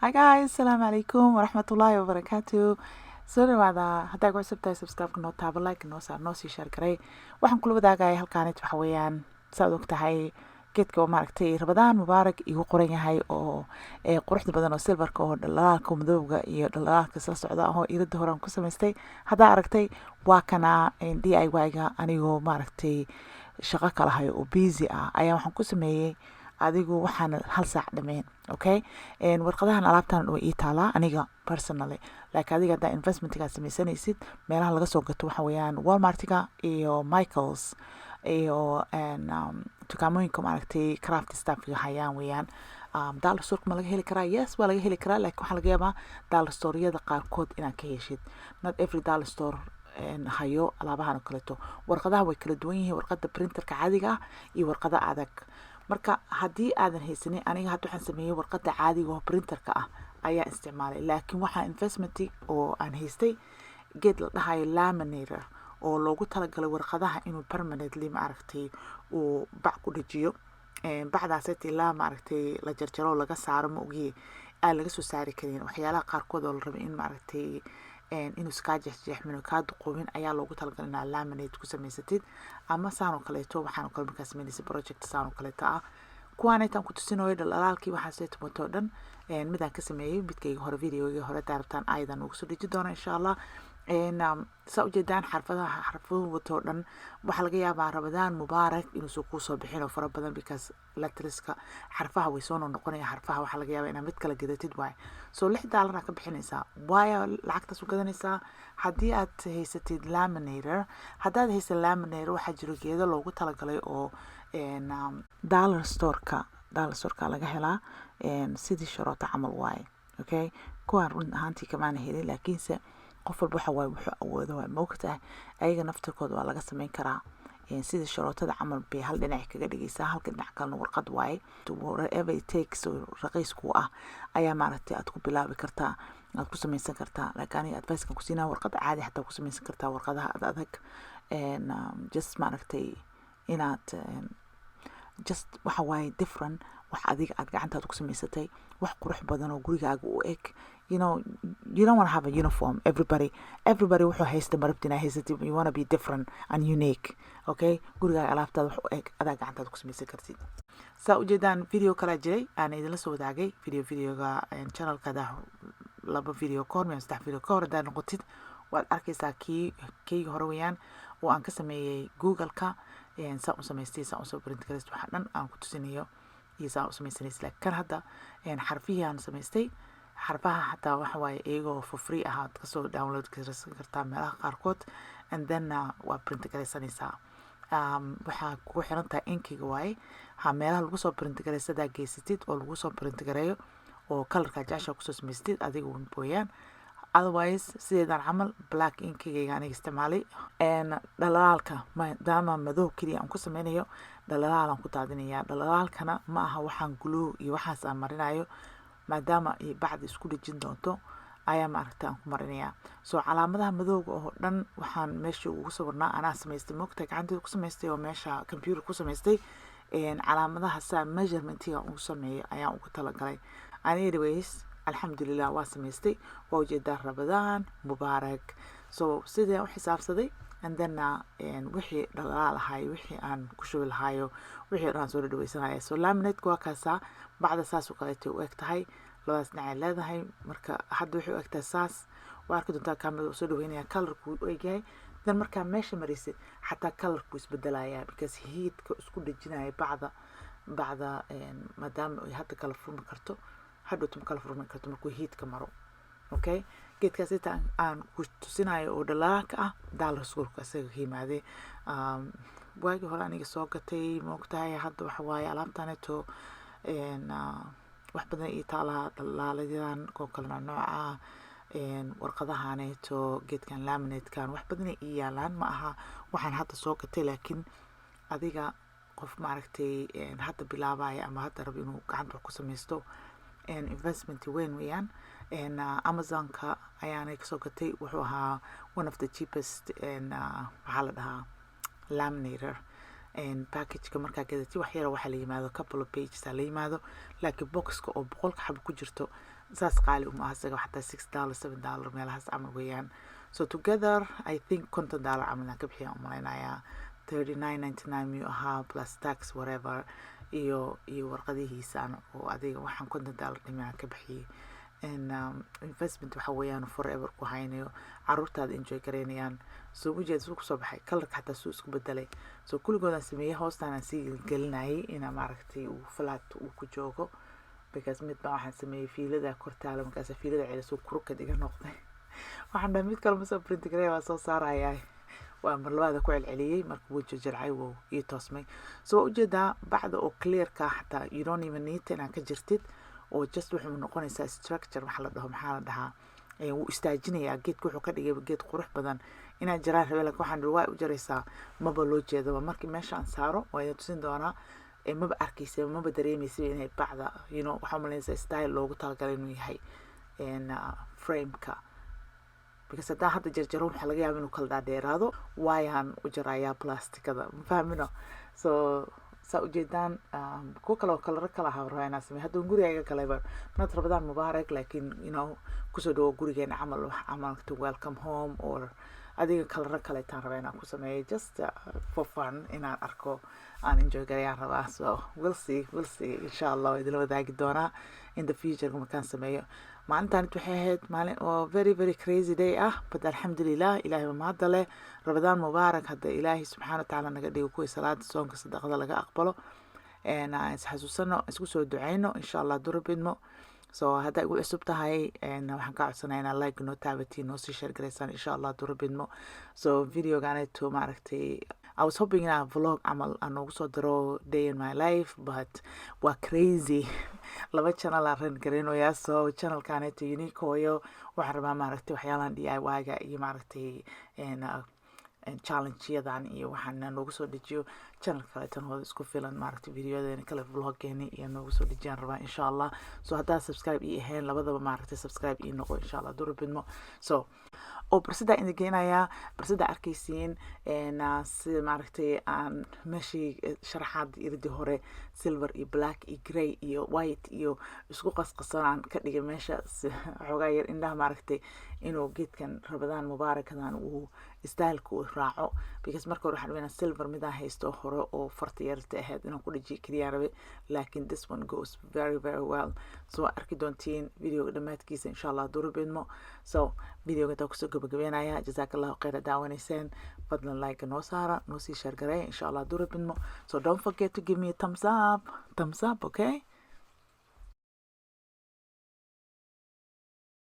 Hi guys, assalamu alaikum warahmatullahi wabarakatuh. Soo dhawaada haddaa ku cusub tahay subscribe noo taabo like noo saar noo sii share garay. Waxaan kula wadaagaya halkaanit waxa weeyaan saad og tahay geedka oo maaragtay Ramadaan mubaarak igu qoran yahay oo quruxda badan oo silverka oo dhalaalka madowga iyo dhalaalka soo socda oo irida hore aan ku samaystay. Haddaa aragtay waa kana DIY-ga anigoo maaragtay shaqo kala hayo oo busy ayaa waxaan ku sameeyay adigu waxaan hal saac dhameen okay warqadahan alaabtan oo ii taala aniga personally like adiga da investment-ka samaysanaysid meelaha laga soo gato waxa weeyaan Walmart-ga iyo Michaels iyo dukaamooyinka maaragtay craft stuff-ga hayaan weeyaan dollar store ma laga heli karaa yes waa laga heli karaa like waxa laga yaabaa dollar store-yada qaarkood inaad ka heshid not every dollar store hayo alaabahan oo kaleeto warqadaha way kala duwan yihiin warqada printerka caadiga ah iyo warqada adag marka haddii aadan haysanin aniga hadda waxaan sameeyay warqada caadiga oo printerka ah ayaa isticmaalay laakiin waxaa investment oo aan haystay geed la dhahayo laminator oo loogu talagalay warqadaha inuu permanently maaragtay uu bac ku dhajiyo bacdaas ilaa maaragtay la jarjaro laga saaro ma ogi aan laga soo saari karin waxyaalaha qaarkood oo la rabo in maaragtay inuu iska jeexjeexmino ka duqoobin ayaa loogu talagalay in laminate ku samaysatid ama saan oo kaleeto waxaan kale markaa samaynaysa project saan oo kaleeto kuwaana intaan ku tusinayo dhalaalkii waxaa soo tumato dhan midaan ka sameeyay midkayga hore videoga hore daartaan aydan ugu soo dhigi doona insha Allah saa ujeedaan xarfaduhu wato dhan waxaa laga yaabaa Ramadaan mubaarak inuu soo ku soo bixin oo fara badan because letterska xarfaha way soo noqonaya xarfaha waxaa laga yaabaa inaad mid kala gadatid waay soo $6 ka bixinaysaa waaya lacagtaas u gadanaysaa haddii aad haysatid laminator haddaad haysan laminator waxaa jiro geedo loogu talagalay oo dollar store-ka laga helaa sidii sharoota camal waay okay kuwaan run ahaantii kamaana helin laakiinse qof walba waxa waay wuxuu awoodo waa moogtahay ayaga naftirkooda waa laga samayn karaa sida sharootada camal bay hal dhinac kaga dhigaysaa halka dhinac kalena warqad waaye whatever it takes oo raqiis ku ah ayaa maaragtay aad ku bilaabi kartaa aad ku samaysan kartaa laakiin aniga advice-kan ku siinaa warqad caadi xataa ku samaysan kartaa warqadaha adag just maaragtay inaad just waxa waaye different wax adiga aad gacantaada ku samaysatay wax qurux badan oo gurigaaga u eg you don't want to have a uniform everybody wuxuu haysta marabtina haysatay you want to be different and unique okay gurigaaga alaabtaada wax u eg adaa gacantaada ku samaysan kartid saa ujeedaan video kala jiray aan idinla soo wadaagay videoga channelkada laba video ka hor ama 3 video ka hor haddaad noqotid waad arkaysaa kii hore weeyaan oo aan ka sameeyay google-ka saa u samaystay saa u soo print gareys waxa dhan aan ku tusinayo iyo saa u samaysanaysa kan hadda xarfihii aan samaystay xarfaha hataa waxa waaye iyagoo for free aad ka soo download kartaa meelaha qaarkood and then waa print gareysanaysaa waxaa kugu xiran tahay inkiga waaye meelaha lagu soo print gareysadaa geysatid oo lagu soo print gareeyo oo colorka jaasha kusoo samaystid adiga weeyaan otherwise sideedan camal black inkigayga aniga isticmaalay dhalaalka maadaama madow keliya aan ku sameynayo dhalaalaan ku daadinayaa dhalaalkana ma aha waxaan glue iyo waxaas aan marinayo maadaama ay bacdi isku dhejin doonto ayaa maaragtay aan ku marinayaa soo calaamadaha madowga oo dhan waxaan meesha ugu sawirnaa anaa samaystay moogta gacanteeda ku samaystay oo meesha computer ku samaystay calaamadaha saa measurement-iga ugu sameeyo ayaan ugu talagalay anyways alxamdulilah waa samaystay waa ujeedaa Ramadaan mubaarak so sidee u xisaabsaday and then wixii dhalaal ahay wixii aan ku shubi lahayo wixii aan soo dhawaysanaya so laminate waa kaasa bacda saas u kaleeto u eg tahay labadaas dhinac leedahay marka hadda wixii u eg tahay saas waa arki doontaa kaamilada soo dhawaynaya colorku u egyahay dan markaa meesha marisid xataa colorku isbedelaya because heatka isku dhejinaya bacda maadaama ay hadda kala furmi karto hadhowtu kala furmi karto markuu heatka maro okay geedkaas inta aan ku tusinayo oo dhalaalka ah dollar store-ka isaga ka yimaaday waagii hore aniga soo gatay moogtahay hadda waxa waaye alaabtaneeto wax badan ii taalaha dhalaaladan oo kala nooca warqadahaneeto geedkan laminate-kan wax badan ii yaalaan ma aha waxaan hadda soo gatay laakiin adiga qof maaragtay hadda bilaabaya ama hadda rabo inuu gacanta wax ku samaysto investment weyn weeyaan Amazon-ka ayaanay kasoo gatay wuxuu ahaa one of the cheapest waxaa la dhahaa laminator package-ka markaa gadatay wax yar waxaa la yimaado couple of pages la yimaado laakiin box-ka oo 100 xabo ku jirto saas qaali uma aha isaga xataa $6 $7 meelahaas camal weeyaan. So together I think $50 camal aan ka bixiyaan umalaynayaa. $39.99 miyuu ahaa plus tax whatever iyo warqadihiisaan oo adiga waxaan $50 dhimaan ka bixiyay. Investment waxa weeyaan forever ku haynayo caruurtaada enjoy gareynayaan. So ujeed suu kusoo baxay kalarka xataa suu isku bedelay. So kulligoodaan sameeyey hoostaan aan sii gelinayay inaa maaragtay uu flat uu ku joogo because mid baa waxaan sameeyey fiilada kortaala markaas fiilada celisuu kurukad iga noqday. waxaan dhahay mid kale ma soo print gareey waa soo saarayaa. waa mar labaad ku celceliyay markuu jajircay wuu ii toosmay. So ujeedaa bacda oo clear ka xataa you don't even need inaan ka jirtid oo just wuxuu noqonaysaa structure waxa la dhaho maxaa la dhahaa wuu istaajinayaa geedku wuxuu ka dhigay geed qurux badan inaan jiraan rabay laakiin waxaan waa u jaraysaa maba loo jeedo markii meesha aan saaro waa tusin doonaa maba arkaysa maba dareemaysa inay bacda waxa malaysa style loogu talagalay inuu yahay frame-ka because haddaan hadda jarjaro waxaa laga yaabaa inuu kala dhaadheeraado waayaan u jarayaa plastikada ma fahmino. So saa ujeedaan kuwa kale oo kalaro kala ahaa rabaa inaan sameeyo hadda gurigayga kaleba nad Ramadaan mubaarak laakiin kusoo dhawo gurigeena camal wax camal to welcome home or adiga kalaro kale taan rabaa inaan ku sameeyo just for fun inaan arko aan enjoy garayaan rabaa. So we'll see insha Allah idin wadaagi doonaa in the future markaan sameeyo. maalintaan waxay ahayd maalin oo very crazy day but alxamdulillah ilaahay ma mahad leh. Ramadaan mubaarak hadda ilaahay subxaanahu wa ta'ala naga dhigo kuwa salaada soonka sadaqada laga aqbalo xasuusano isku soo duceyno insha Allah durubidmo. So hadda igu cusub tahay waxaan ka codsanayaa inaad like noo taabatiin noo sii share gareysaan insha Allah durubidmo. So videogaanayto maaragtay I was hoping a vlog camal aan noogu soo diro day in my life but waa crazy laba channel aan ran gareynayaa. So channelkaanayto unique hooyo waxaan rabaa maaragtay waxyaalaan DIY-ga iyo maaragtay challenge-yadan iyo waxaan noogu soo dejiyo channel kale tan hooda isku filan maaragtay videoyadeena kale vloggeeni iyo noogu soo dejiyaan rabaa insha Allah. So haddaa subscribe ii ahayn labadaba maaragtay subscribe ii noqo insha Allah durubidmo. So oo barsada inta geenayaa barsada arkaysiin sida maaragtay aan meeshii sharaxaad iridii hore silver iyo black iyo grey iyo white iyo isku qasqasanaan ka dhigay meesha xogaa yar indhaha maaragtay inuu geedkan Ramadaan mubaarakadan uu style-ku uu raaco because marka hore waxaan rabaa silver mid aan haysto hore oo farta yarta ahayd inaan ku dhajiyo kaliya rabay laakiin this one goes very well. So arki doontiin videoga dhammaadkiisa insha Allah durubidmo. So videoga taa kusoo gabagabeenaya jazakallahu khayr daawanayseen fadlan like noo saara noo sii share gareey insha Allah durubidmo. So don't forget to give me a thumbs up okay.